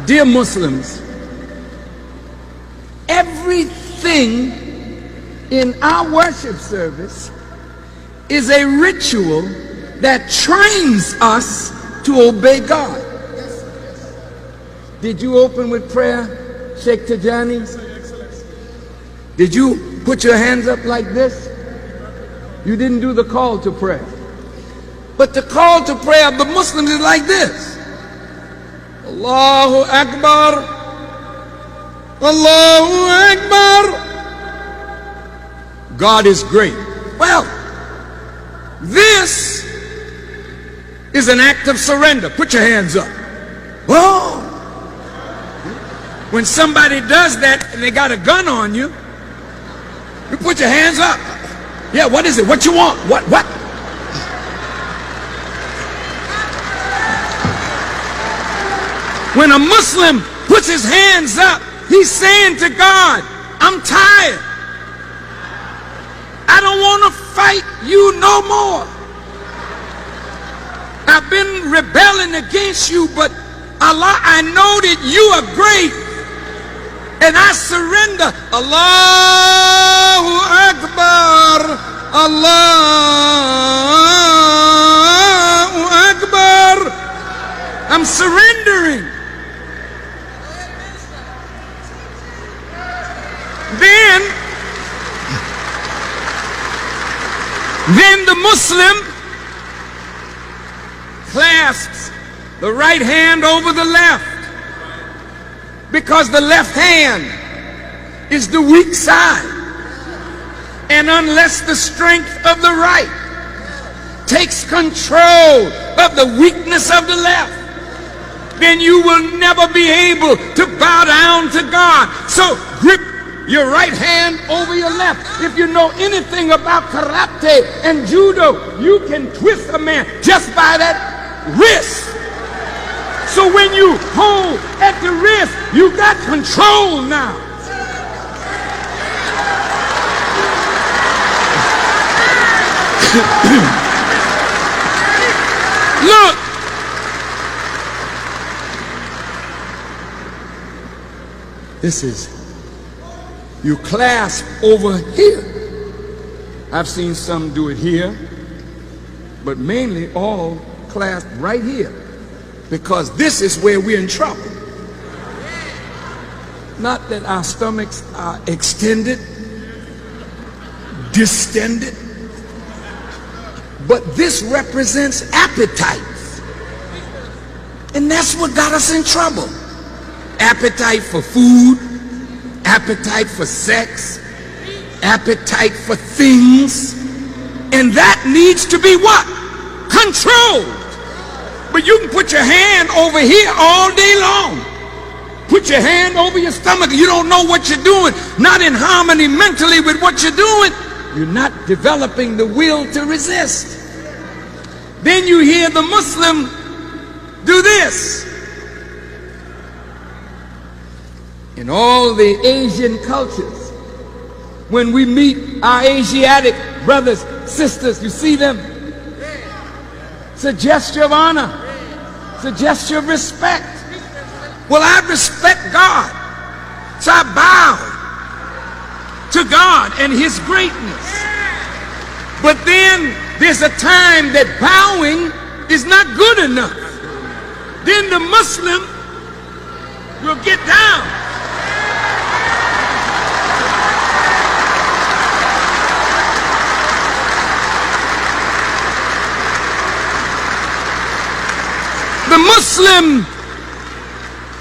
Dear Muslims, everything in our worship service is a ritual that trains us to obey God. Did you open with prayer, Sheikh Tajani? Did you put your hands up like this? You didn't do the call to prayer. But the call to prayer of the Muslims is like this. Allahu Akbar, Allahu Akbar. God is great. Well, this is an act of surrender. Put your hands up. Whoa. When somebody does that and they got a gun on you, you put your hands up. Yeah, what is it? What you want? What? When a Muslim puts his hands up, he's saying to God, I'm tired. I don't want to fight you no more. I've been rebelling against you, but Allah, I know that you are great. And I surrender. Allahu Akbar, Allahu Akbar. I'm surrendering. Then the Muslim clasps the right hand over the left, because the left hand is the weak side. And unless the strength of the right takes control of the weakness of the left, then you will never be able to bow down to God. So grip your right hand over your left. If you know anything about karate and judo, you can twist a man just by that wrist. So when you hold at the wrist, you got control now. Look. This is, you clasp over here. I've seen some do it here, but mainly all clasp right here, because this is where we're in trouble. Not that our stomachs are extended, distended, but this represents appetites. And that's what got us in trouble. Appetite for food, appetite for sex, appetite for things. And that needs to be what? Controlled. But you can put your hand over here all day long. Put your hand over your stomach. You don't know what you're doing. Not in harmony mentally with what you're doing. You're not developing the will to resist. Then you hear the Muslim do this. In all the Asian cultures, when we meet our Asiatic brothers, sisters, you see them? It's a gesture of honor. It's a gesture of respect. Well, I respect God, so I bow to God and His greatness. But then there's a time that bowing is not good enough. Then the Muslim will get down. The Muslim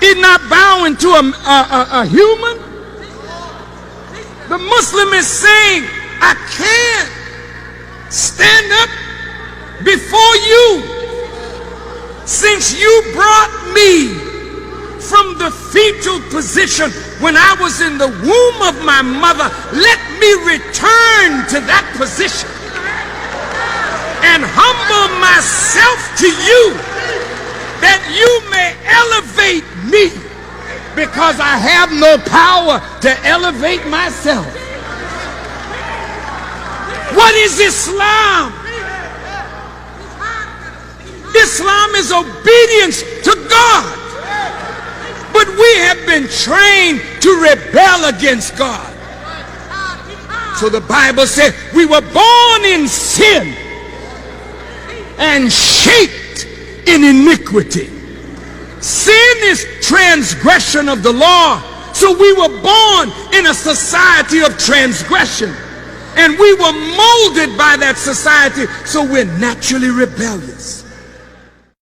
is not bowing to a human. The Muslim is saying, I can't stand up before you. Since you brought me from the fetal position when I was in the womb of my mother, let me return to that position and humble myself to you, that you may elevate me, because I have no power to elevate myself. What is Islam? Islam is obedience to God. been trained to rebel against God. So the Bible said we were born in sin and shaped in iniquity. Sin is transgression of the law. So we were born in a society of transgression. And we were molded by that society, so we're naturally rebellious.